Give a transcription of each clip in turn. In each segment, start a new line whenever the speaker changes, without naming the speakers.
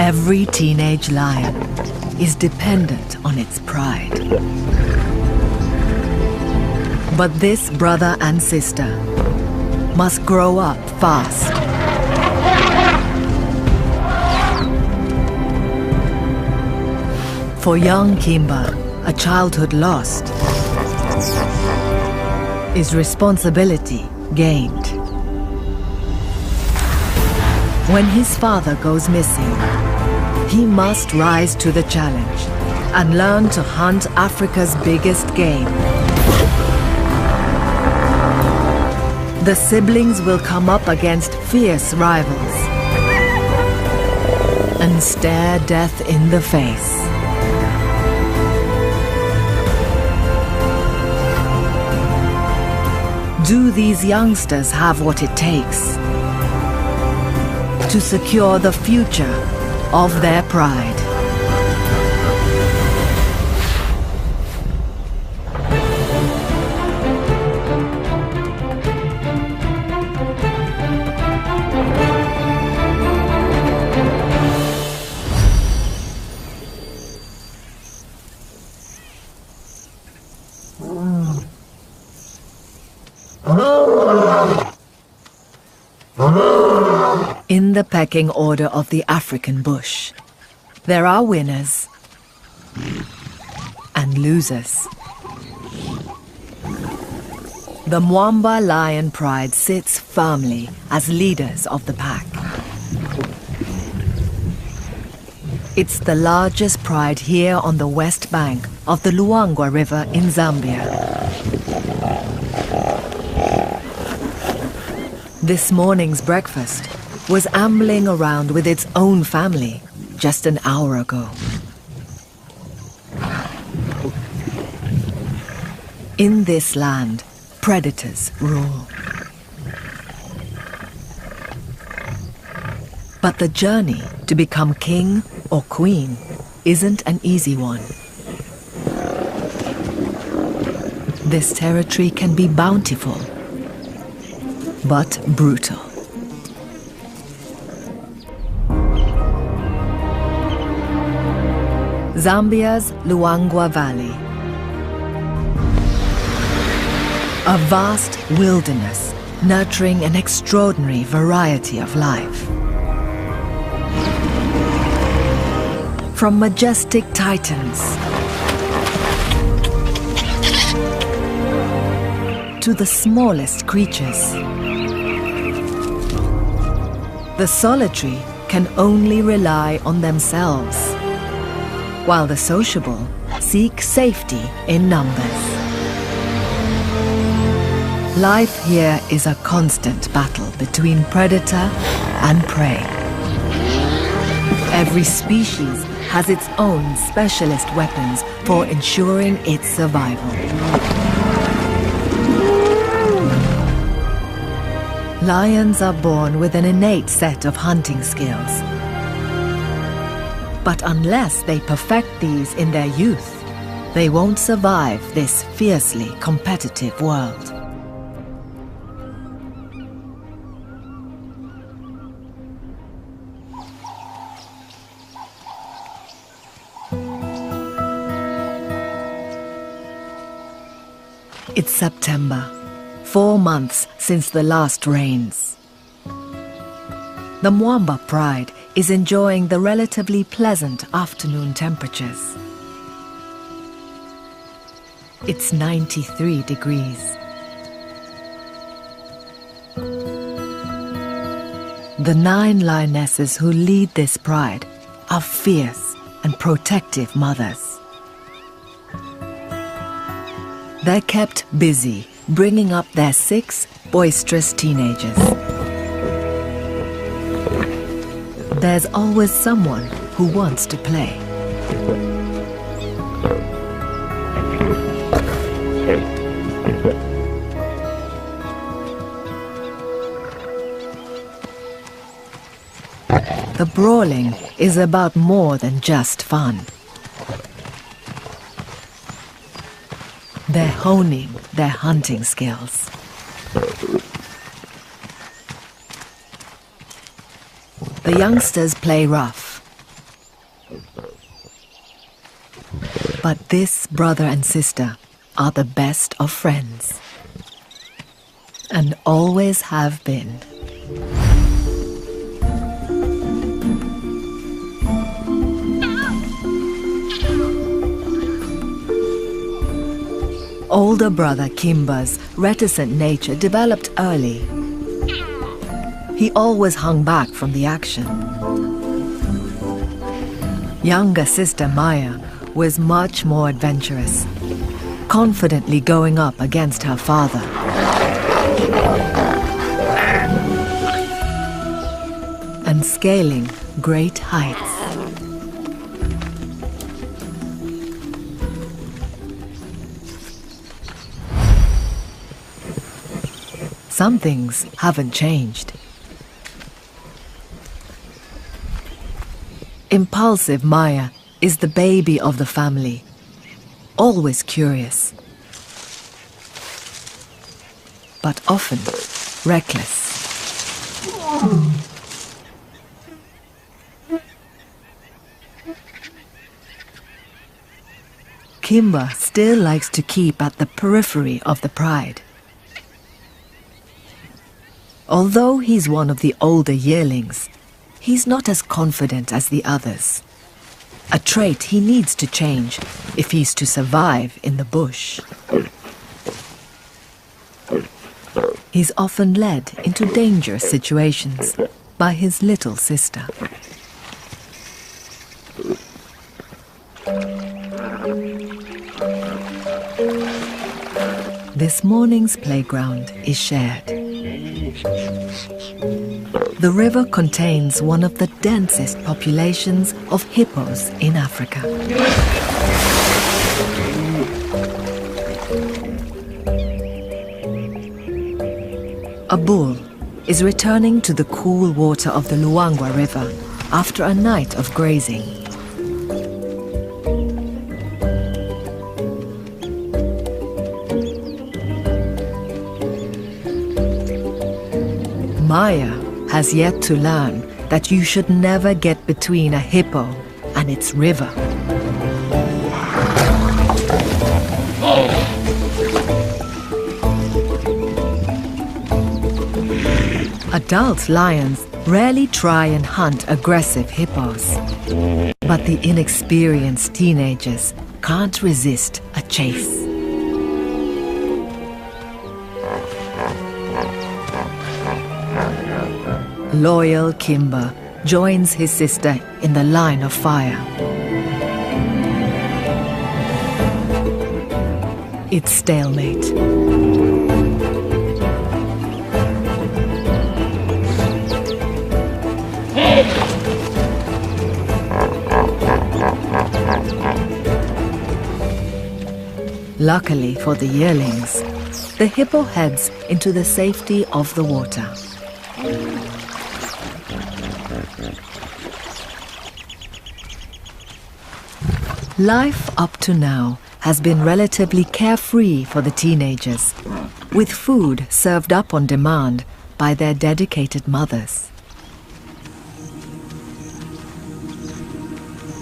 Every teenage lion is dependent on its pride. But this brother and sister must grow up fast. For young Kimba, a childhood lost is responsibility gained. When his father goes missing, he must rise to the challenge and learn to hunt Africa's biggest game. The siblings will come up against fierce rivals and stare death in the face. Do these youngsters have what it takes to secure the future of their pride? In the pecking order of the African bush, there are winners and losers. The Mwamba lion pride sits firmly as leaders of the pack. It's the largest pride here on the west bank of the Luangwa River in Zambia. This morning's breakfast was ambling around with its own family just an hour ago. In this land, predators rule. But the journey to become king or queen isn't an easy one. This territory can be bountiful, but brutal. Zambia's Luangwa Valley. A vast wilderness nurturing an extraordinary variety of life. From majestic titans to the smallest creatures. The solitary can only rely on themselves, while the sociable seek safety in numbers. Life here is a constant battle between predator and prey. Every species has its own specialist weapons for ensuring its survival. Lions are born with an innate set of hunting skills. But unless they perfect these in their youth, they won't survive this fiercely competitive world. It's September, 4 months since the last rains. The Mwamba pride is enjoying the relatively pleasant afternoon temperatures. It's 93 degrees. The 9 lionesses who lead this pride are fierce and protective mothers. They're kept busy bringing up their 6 boisterous teenagers. There's always someone who wants to play. The brawling is about more than just fun. They're honing their hunting skills. The youngsters play rough, But this brother and sister are the best of friends. And always have been. Older brother Kimba's reticent nature developed early. He always hung back from the action. Younger sister Maya was much more adventurous, confidently going up against her father. And scaling great heights. Some things haven't changed. Impulsive Maya is the baby of the family, always curious, but often reckless. Kimba still likes to keep at the periphery of the pride. Although he's one of the older yearlings, he's not as confident as the others. A trait he needs to change if he's to survive in the bush. He's often led into dangerous situations by his little sister. This morning's playground is shared. The river contains one of the densest populations of hippos in Africa. A bull is returning to the cool water of the Luangwa River after a night of grazing. Maya has yet to learn that you should never get between a hippo and its river. Adult lions rarely try and hunt aggressive hippos, but the inexperienced teenagers can't resist a chase. Loyal Kimba joins his sister in the line of fire. It's stalemate. Luckily for the yearlings, the hippo heads into the safety of the water. Life up to now has been relatively carefree for the teenagers, with food served up on demand by their dedicated mothers.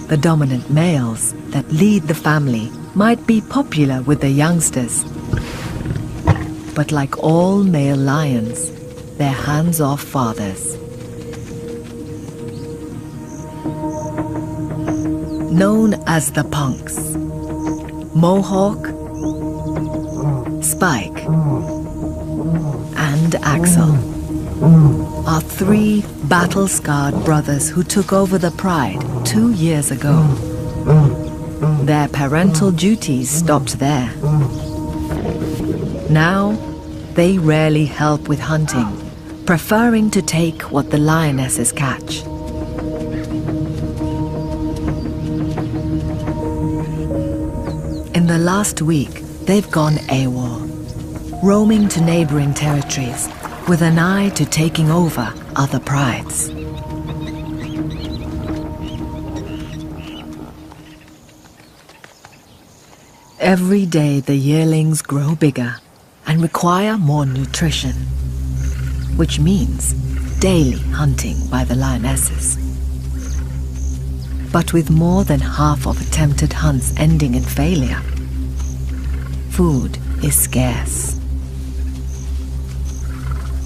The dominant males that lead the family might be popular with the youngsters, but like all male lions, they're hands-off fathers. Known as the punks, Mohawk, Spike, and Axel are three battle-scarred brothers who took over the pride 2 years ago. Their parental duties stopped there. Now, they rarely help with hunting, preferring to take what the lionesses catch. In the last week, they've gone AWOL, roaming to neighboring territories with an eye to taking over other prides. Every day the yearlings grow bigger and require more nutrition, which means daily hunting by the lionesses. But with more than half of attempted hunts ending in failure, food is scarce.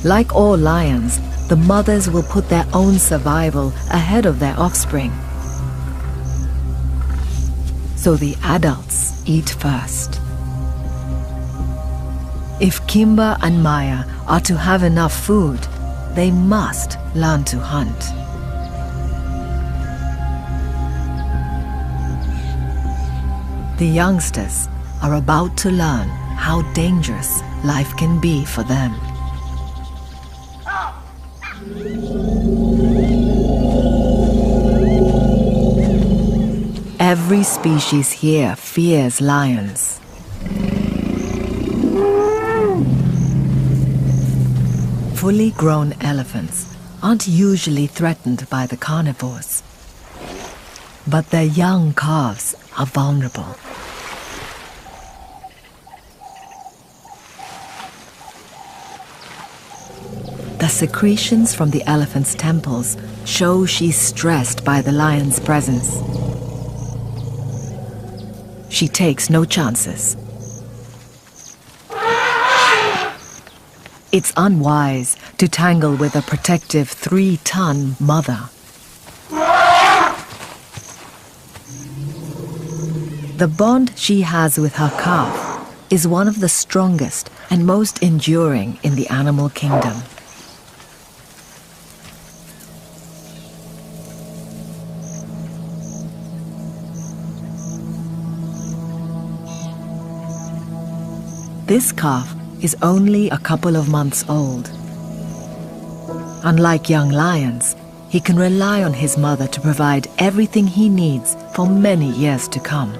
Like all lions, the mothers will put their own survival ahead of their offspring. So the adults eat first. If Kimba and Maya are to have enough food, they must learn to hunt. The youngsters are about to learn how dangerous life can be for them. Every species here fears lions. Fully grown elephants aren't usually threatened by the carnivores, but their young calves are vulnerable. The secretions from the elephant's temples show she's stressed by the lion's presence. She takes no chances. It's unwise to tangle with a protective 3-ton mother. The bond she has with her calf is one of the strongest and most enduring in the animal kingdom. This calf is only a couple of months old. Unlike young lions, he can rely on his mother to provide everything he needs for many years to come.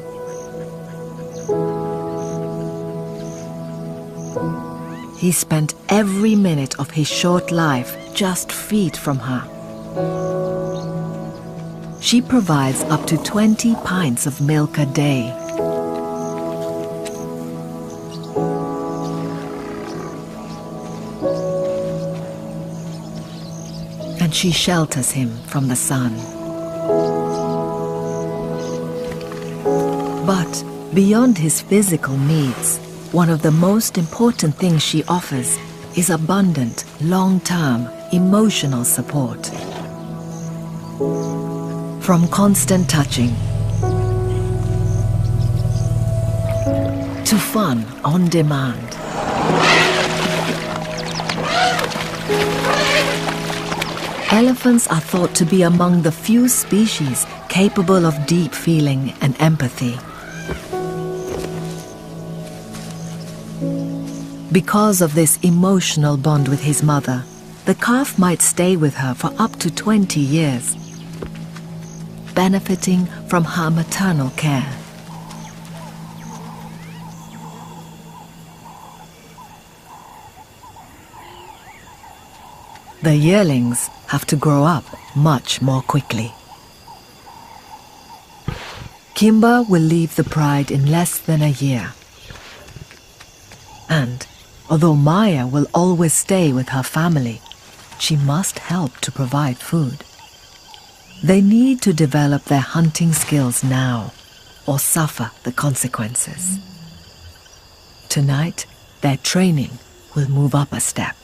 He spent every minute of his short life just feet from her. She provides up to 20 pints of milk a day. And she shelters him from the sun. But beyond his physical needs, one of the most important things she offers is abundant, long-term emotional support. From constant touching to fun on demand. Elephants are thought to be among the few species capable of deep feeling and empathy. Because of this emotional bond with his mother, the calf might stay with her for up to 20 years, benefiting from her maternal care. The yearlings have to grow up much more quickly. Kimba will leave the pride in less than a year. And although Maya will always stay with her family, she must help to provide food. They need to develop their hunting skills now, or suffer the consequences. Tonight, their training will move up a step.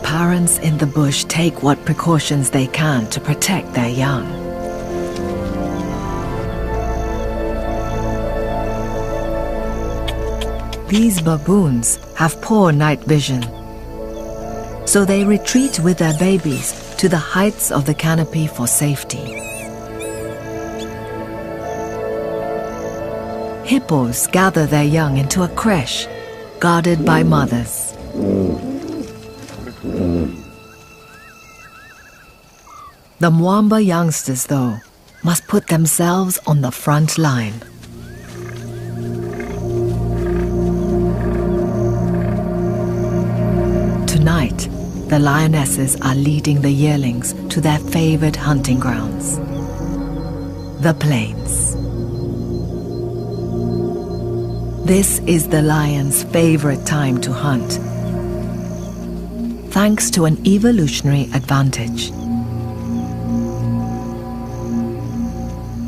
Parents in the bush take what precautions they can to protect their young. These baboons have poor night vision, so they retreat with their babies to the heights of the canopy for safety. Hippos gather their young into a creche, guarded by mothers. The Mwamba youngsters, though, must put themselves on the front line. Tonight, the lionesses are leading the yearlings to their favored hunting grounds. the plains. This is the lion's favorite time to hunt, thanks to an evolutionary advantage.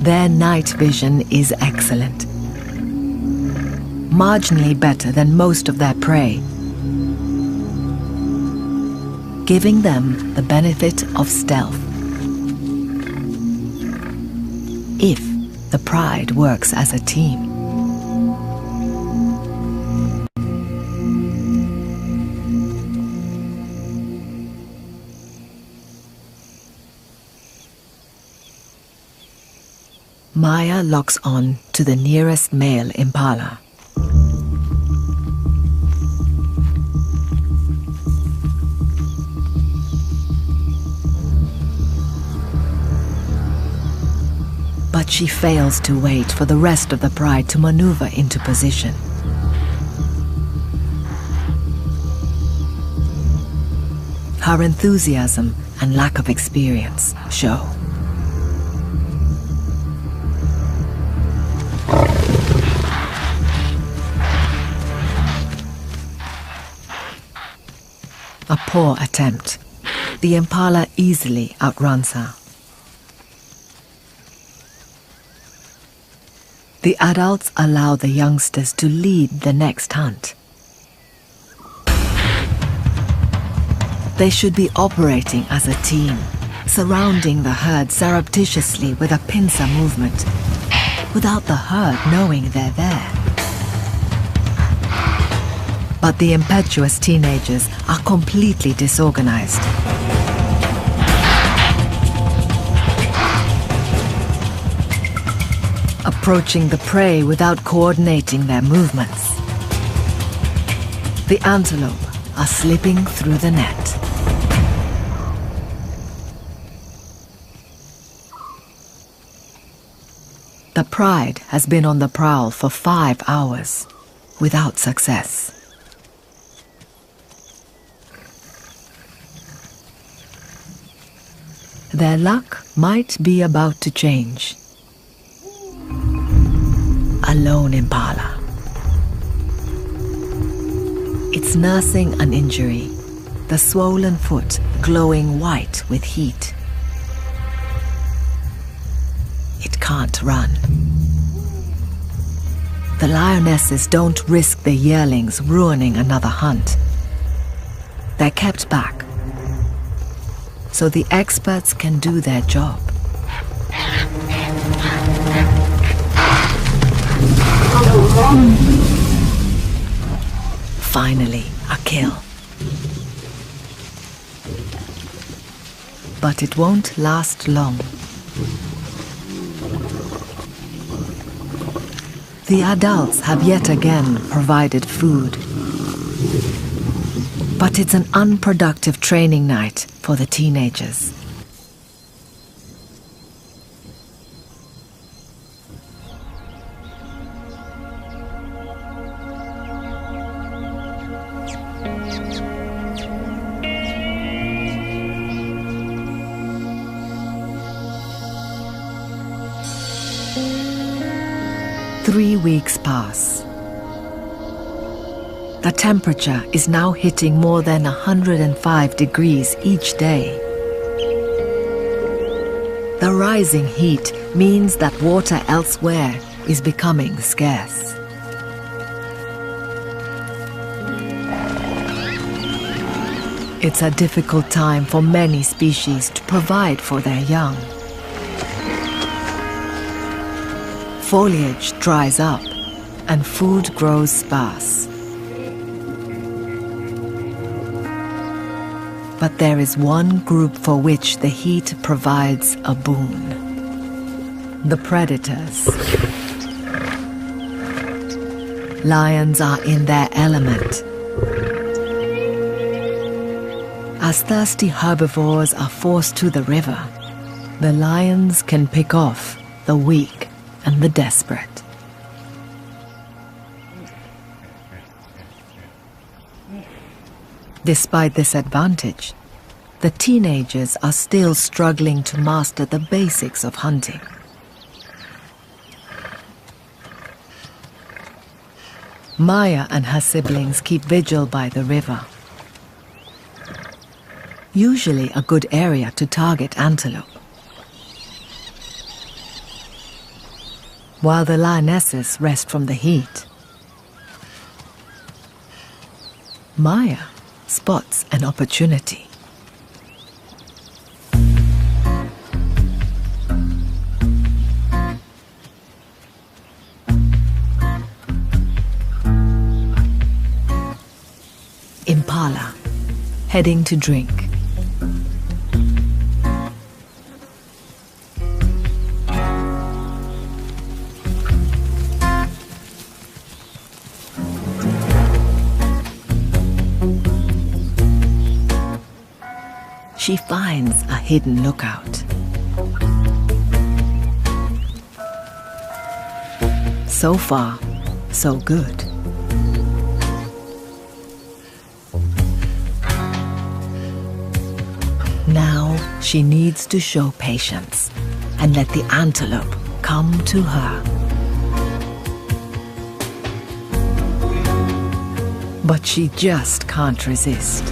Their night vision is excellent, marginally better than most of their prey, giving them the benefit of stealth. If the pride works as a team. Maya locks on to the nearest male impala. But she fails to wait for the rest of the pride to maneuver into position. Her enthusiasm and lack of experience show. A poor attempt. The impala easily outruns her. The adults allow the youngsters to lead the next hunt. They should be operating as a team, surrounding the herd surreptitiously with a pincer movement, without the herd knowing they're there. But the impetuous teenagers are completely disorganized. Approaching the prey without coordinating their movements. The antelope are slipping through the net. The pride has been on the prowl for 5 hours, without success. Their luck might be about to change. A lone impala. It's nursing an injury, the swollen foot glowing white with heat. It can't run. The lionesses don't risk the yearlings ruining another hunt. They're kept back, so the experts can do their job. Finally, a kill. But it won't last long. The adults have yet again provided food. But it's an unproductive training night for the teenagers. Three weeks pass. The temperature is now hitting more than 105 degrees each day. The rising heat means that water elsewhere is becoming scarce. It's a difficult time for many species to provide for their young. Foliage dries up and food grows sparse. But there is one group for which the heat provides a boon. The predators. Lions are in their element. As thirsty herbivores are forced to the river, the lions can pick off the weak and the desperate. Despite this advantage, the teenagers are still struggling to master the basics of hunting. Maya and her siblings keep vigil by the river. Usually a good area to target antelope. While the lionesses rest from the heat, Maya spots an opportunity. Impala, heading to drink. She finds a hidden lookout. So far, so good. Now she needs to show patience and let the antelope come to her. But she just can't resist.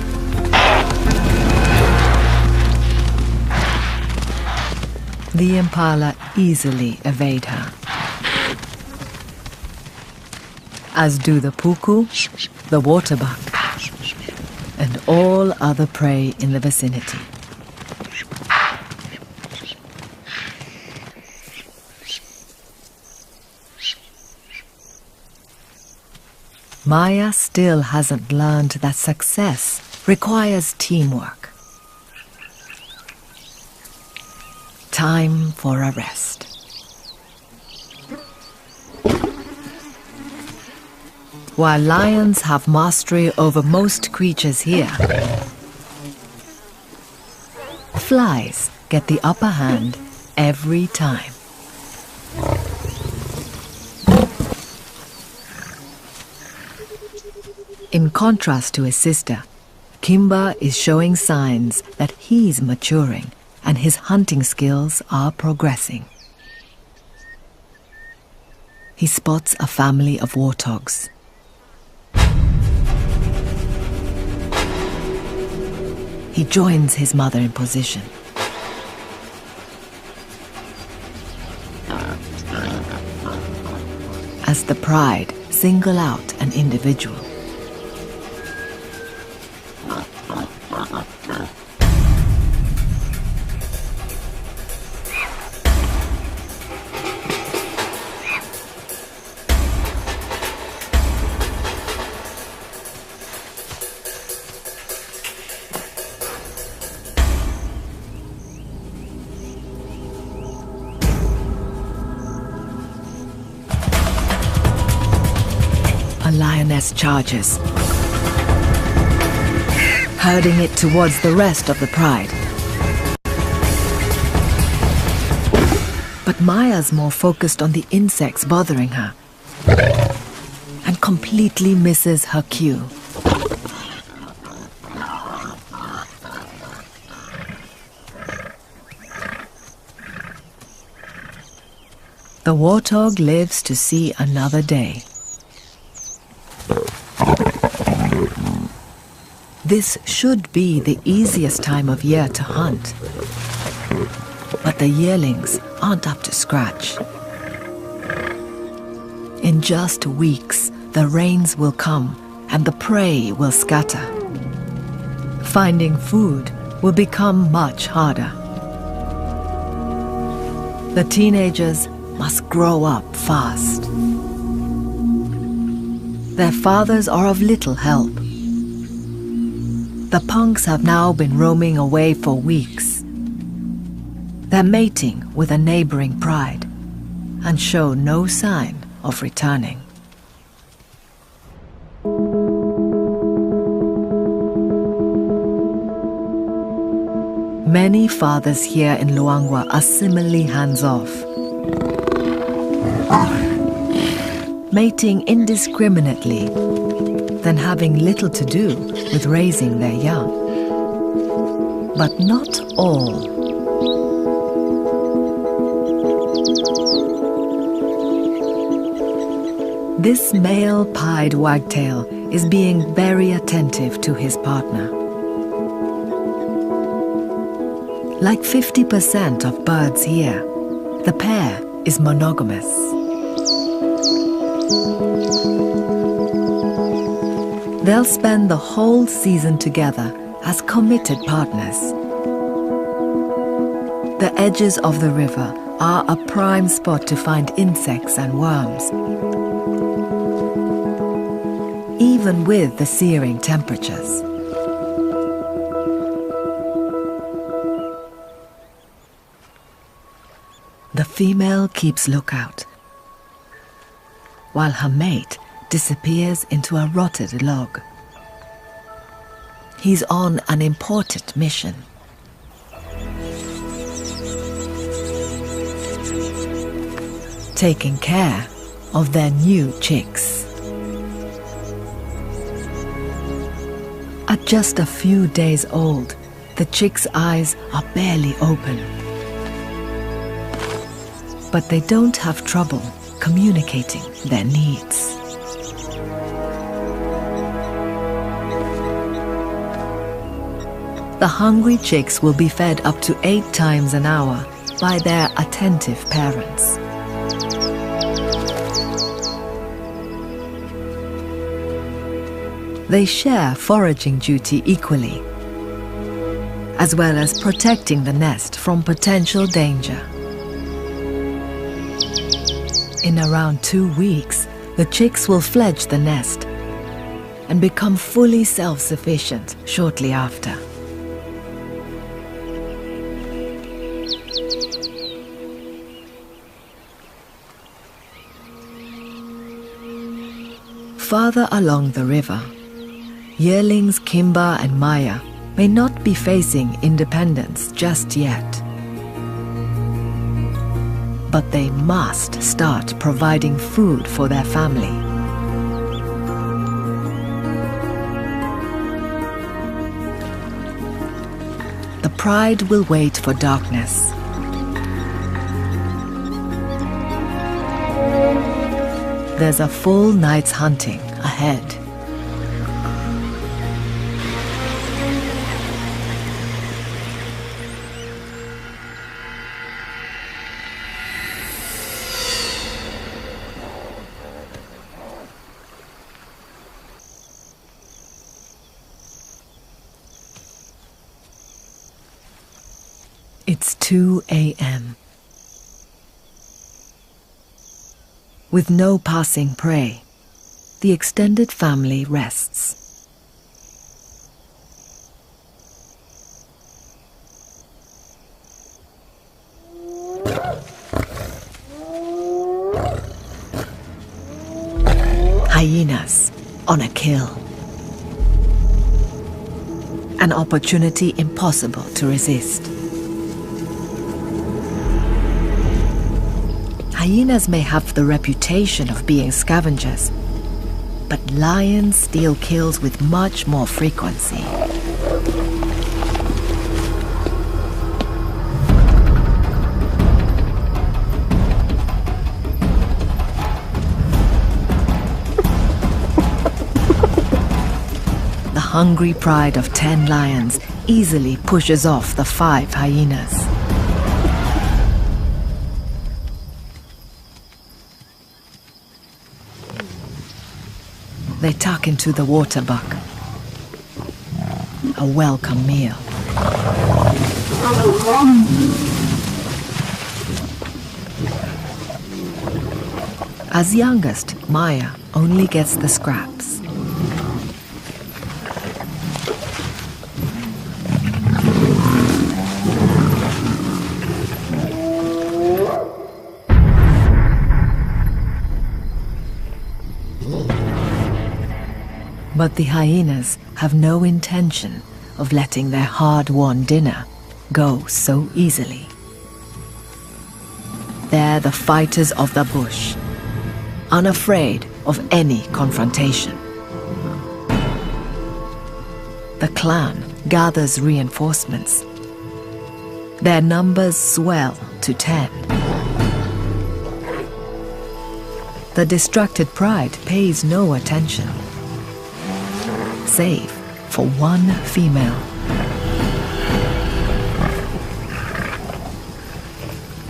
The impala easily evade her, as do the puku, the waterbuck, and all other prey in the vicinity. Maya still hasn't learned that success requires teamwork. Time for a rest. While lions have mastery over most creatures here, flies get the upper hand every time. In contrast to his sister, Kimba is showing signs that he's maturing and his hunting skills are progressing. He spots a family of warthogs. He joins his mother in position. As the pride single out an individual. A lioness charges, herding it towards the rest of the pride. But Maya's more focused on the insects bothering her and completely misses her cue. The warthog lives to see another day. This should be the easiest time of year to hunt. But the yearlings aren't up to scratch. In just weeks, the rains will come and the prey will scatter. Finding food will become much harder. The teenagers must grow up fast. Their fathers are of little help. The punks have now been roaming away for weeks. They're mating with a neighboring pride and show no sign of returning. Many fathers here in Luangwa are similarly hands-off, mating indiscriminately, then having little to do with raising their young. But not all. This male pied wagtail is being very attentive to his partner. Like 50% of birds here, the pair is monogamous. They'll spend the whole season together as committed partners. The edges of the river are a prime spot to find insects and worms, even with the searing temperatures. The female keeps lookout, while her mate disappears into a rotted log. He's on an important mission. Taking care of their new chicks. At just a few days old, the chicks' eyes are barely open. But they don't have trouble communicating their needs. The hungry chicks will be fed up to 8 times an hour by their attentive parents. They share foraging duty equally, as well as protecting the nest from potential danger. In around 2 weeks, the chicks will fledge the nest and become fully self-sufficient shortly after. Farther along the river, yearlings Kimba and Maya may not be facing independence just yet. But they must start providing food for their family. The pride will wait for darkness. There's a full night's hunting ahead. It's 2 a.m. With no passing prey, the extended family rests. Hyenas on a kill. An opportunity impossible to resist. Hyenas may have the reputation of being scavengers, but lions steal kills with much more frequency. The hungry pride of 10 lions easily pushes off the 5 hyenas. They tuck into the water buck. A welcome meal. As youngest, Maya only gets the scraps. But the hyenas have no intention of letting their hard-won dinner go so easily. They're the fighters of the bush, unafraid of any confrontation. The clan gathers reinforcements. Their numbers swell to 10. The distracted pride pays no attention, save for one female.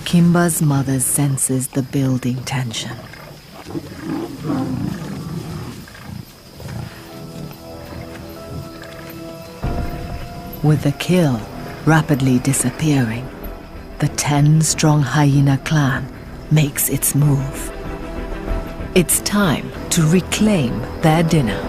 Kimba's mother senses the building tension. With the kill rapidly disappearing, the 10-strong hyena clan makes its move. It's time to reclaim their dinner.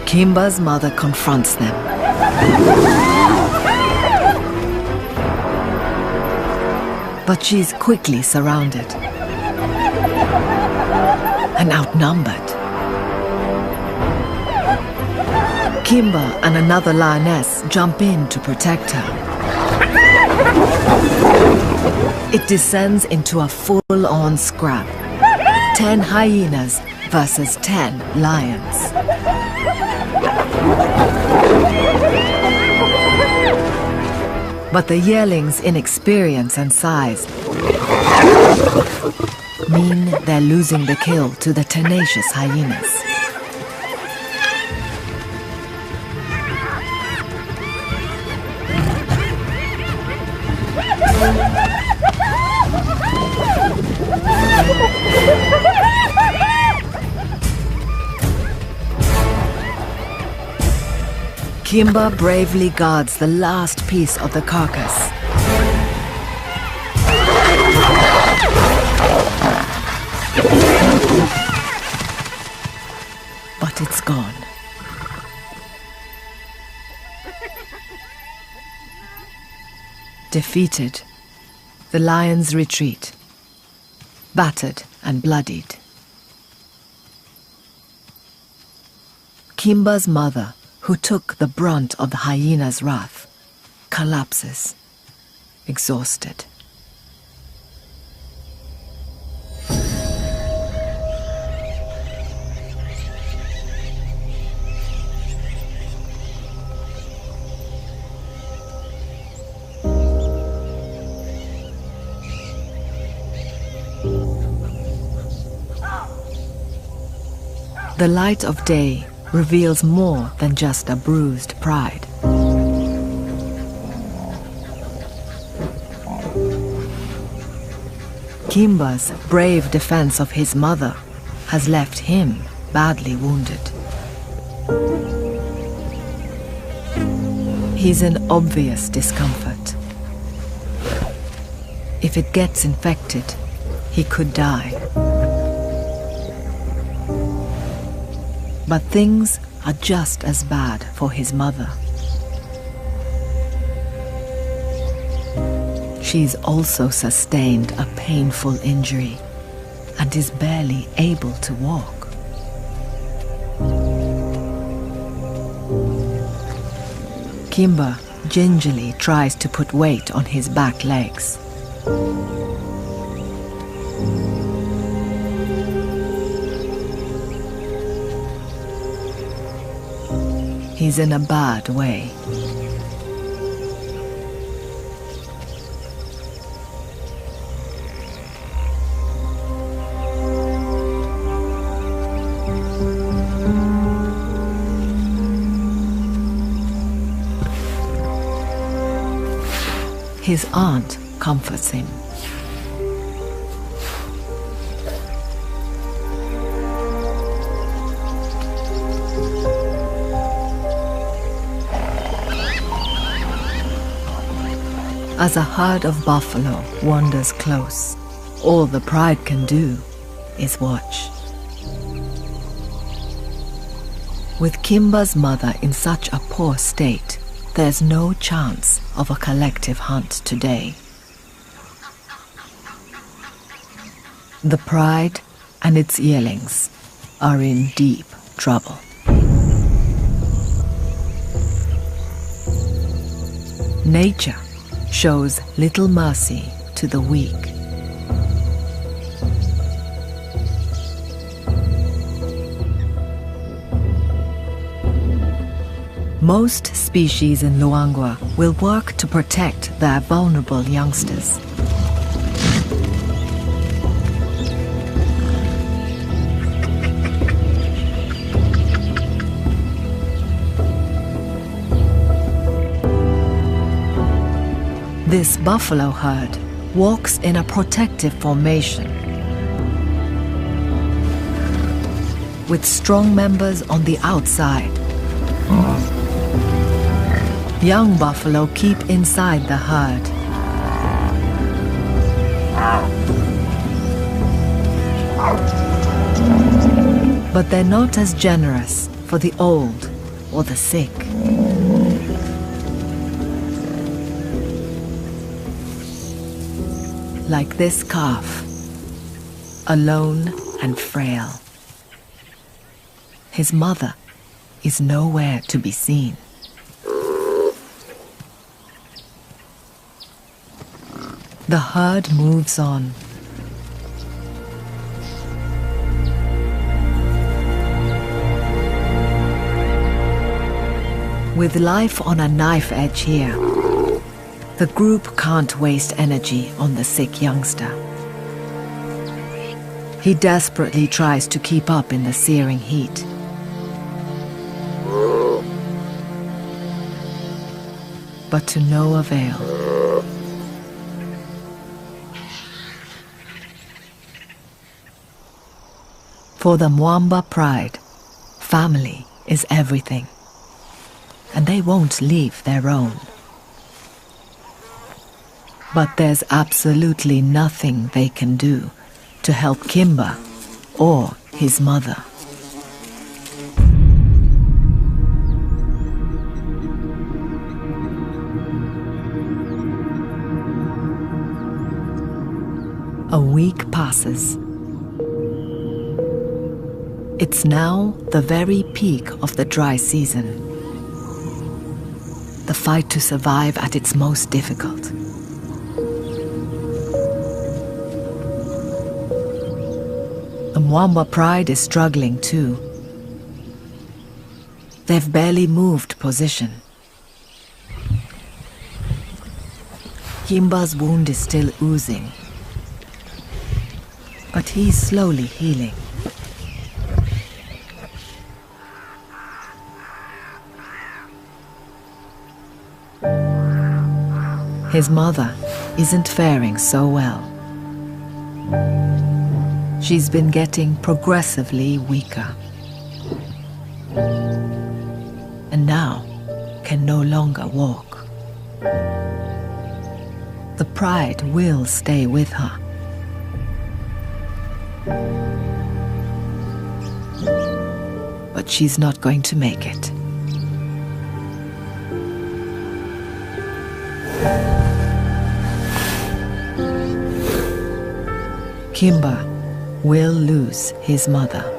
Kimba's mother confronts them. But she's quickly surrounded and outnumbered. Kimba and another lioness jump in to protect her. It descends into a full-on scrap. 10 hyenas versus 10 lions. But the yearlings' inexperience and size mean they're losing the kill to the tenacious hyenas. Kimba bravely guards the last piece of the carcass. But it's gone. Defeated, the lions retreat, battered and bloodied. Kimba's mother, who took the brunt of the hyena's wrath, collapses, exhausted. The light of day reveals more than just a bruised pride. Kimba's brave defense of his mother has left him badly wounded. He's in obvious discomfort. If it gets infected, he could die. But things are just as bad for his mother. She's also sustained a painful injury and is barely able to walk. Kimba gingerly tries to put weight on his back legs. He's in a bad way. His aunt comforts him. As a herd of buffalo wanders close, all the pride can do is watch. With Kimba's mother in such a poor state, there's no chance of a collective hunt today. The pride and its yearlings are in deep trouble. Nature shows little mercy to the weak. Most species in Luangwa will work to protect their vulnerable youngsters. This buffalo herd walks in a protective formation, with strong members on the outside. Young buffalo keep inside the herd. But they're not as generous for the old or the sick. Like this calf, alone and frail. His mother is nowhere to be seen. The herd moves on. With life on a knife edge here, the group can't waste energy on the sick youngster. He desperately tries to keep up in the searing heat. But to no avail. For the Mwamba pride, family is everything, and they won't leave their own. But there's absolutely nothing they can do to help Kimba or his mother. A week passes. It's now the very peak of the dry season. The fight to survive at its most difficult. The Mwamba pride is struggling too. They've barely moved position. Kimba's wound is still oozing, but he's slowly healing. His mother isn't faring so well. She's been getting progressively weaker, and now can no longer walk. The pride will stay with her. But she's not going to make it. Kimba will lose his mother.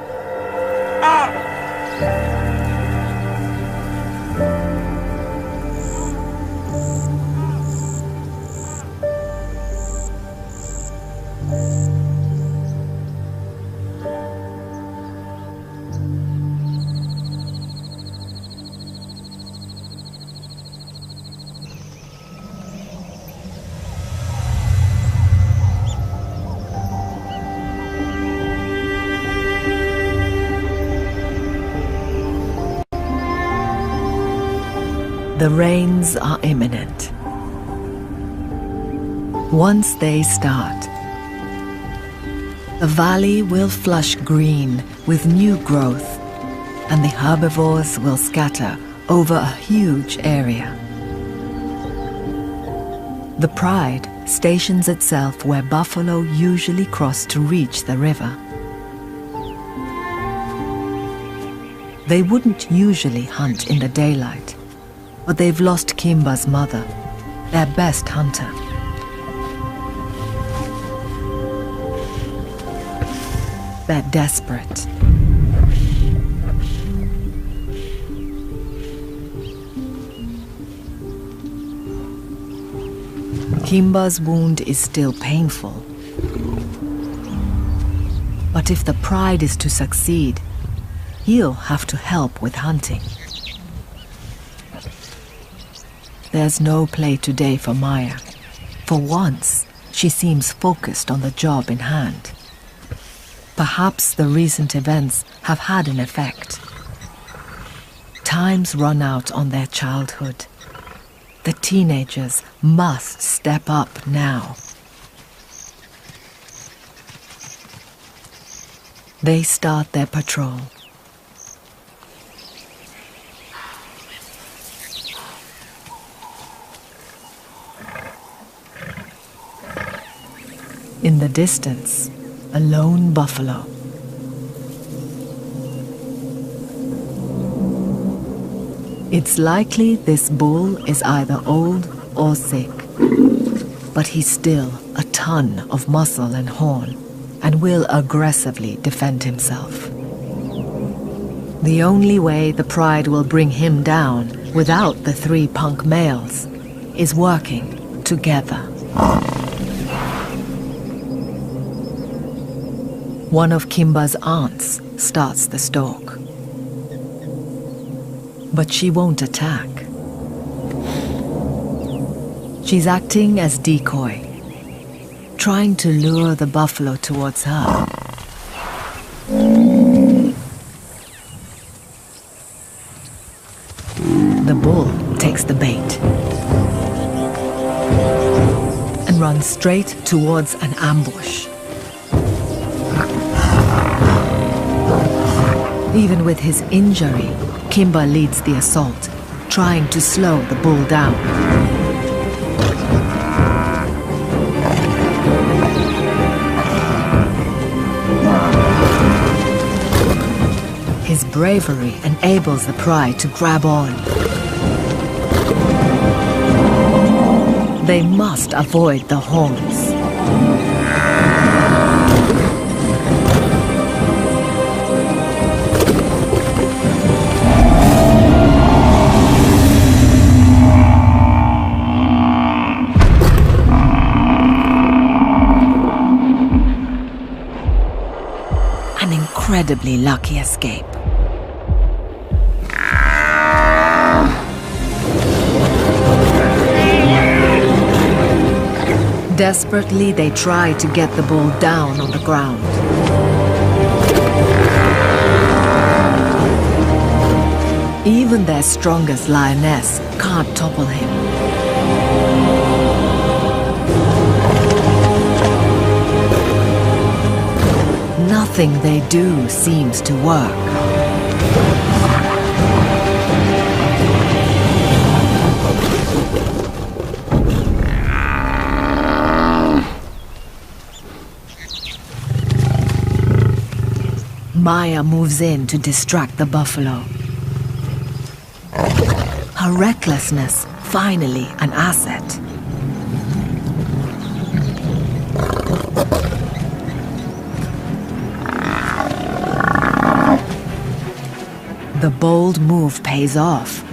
The rains are imminent. Once they start, the valley will flush green with new growth, and the herbivores will scatter over a huge area. The pride stations itself where buffalo usually cross to reach the river. They wouldn't usually hunt in the daylight, but they've lost Kimba's mother, their best hunter. They're desperate. Kimba's wound is still painful. But if the pride is to succeed, he'll have to help with hunting. there's no play today for Maya. For once, she seems focused on the job in hand. Perhaps the recent events have had an effect. Time's run out on their childhood. The teenagers must step up now. They start their patrol. In the distance, a lone buffalo. It's likely this bull is either old or sick, but he's still a ton of muscle and horn and will aggressively defend himself. The only way the pride will bring him down without the 3 punk males is working together. One of Kimba's aunts starts the stalk. But she won't attack. She's acting as decoy, trying to lure the buffalo towards her. The bull takes the bait and runs straight towards an ambush. Even with his injury, Kimba leads the assault, trying to slow the bull down. His bravery enables the pride to grab on. They must avoid the horns. An incredibly lucky escape. Desperately, they try to get the bull down on the ground. Even their strongest lioness can't topple him. Nothing they do seems to work. Maya moves in to distract the buffalo. Her recklessness, finally an asset. The bold move pays off.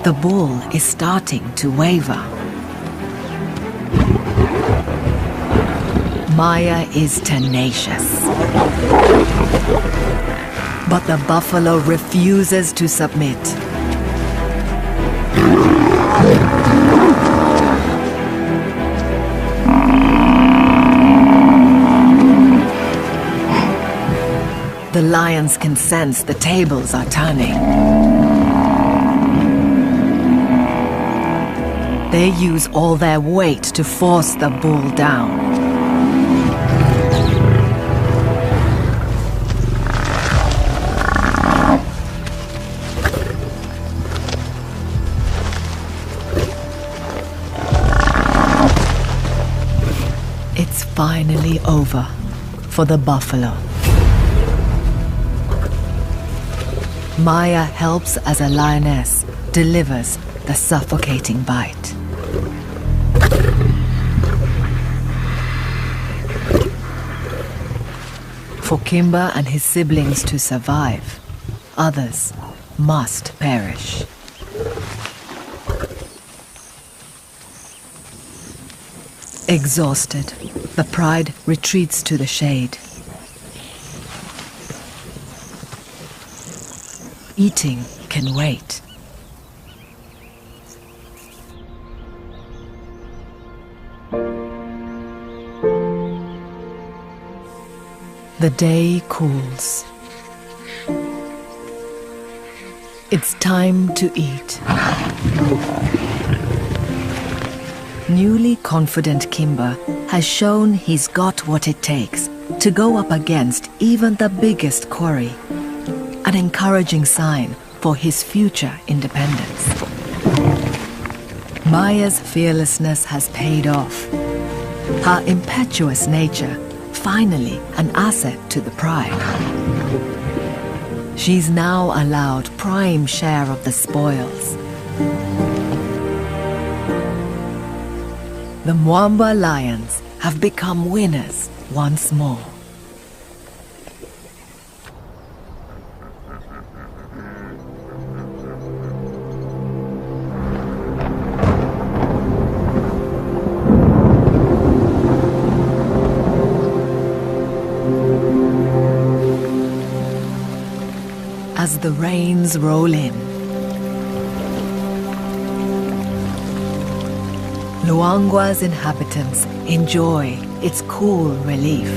The bull is starting to waver. Maya is tenacious. But the buffalo refuses to submit. The lions can sense the tables are turning. They use all their weight to force the bull down. It's finally over for the buffalo. Maya helps as a lioness, delivers the suffocating bite. For Kimba and his siblings to survive, others must perish. Exhausted, the pride retreats to the shade. Eating can wait. The day cools. It's time to eat. Newly confident Kimba has shown he's got what it takes to go up against even the biggest quarry. An encouraging sign for his future independence. Maya's fearlessness has paid off. Her impetuous nature, finally an asset to the pride. She's now allowed prime share of the spoils. The Mwamba Lions have become winners once more. As the rains roll in, Luangwa's inhabitants enjoy its cool relief.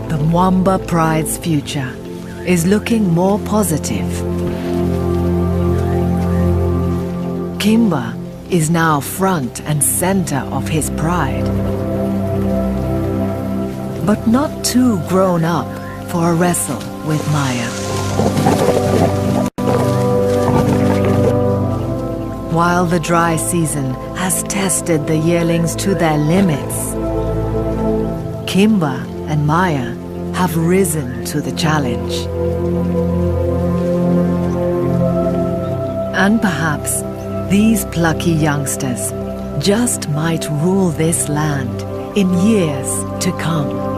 The Mwamba Pride's future is looking more positive. Kimba is now front and center of his pride, but not too grown up for a wrestle with Maya. While the dry season has tested the yearlings to their limits, Kimba and Maya have risen to the challenge. And perhaps these plucky youngsters just might rule this land in years to come.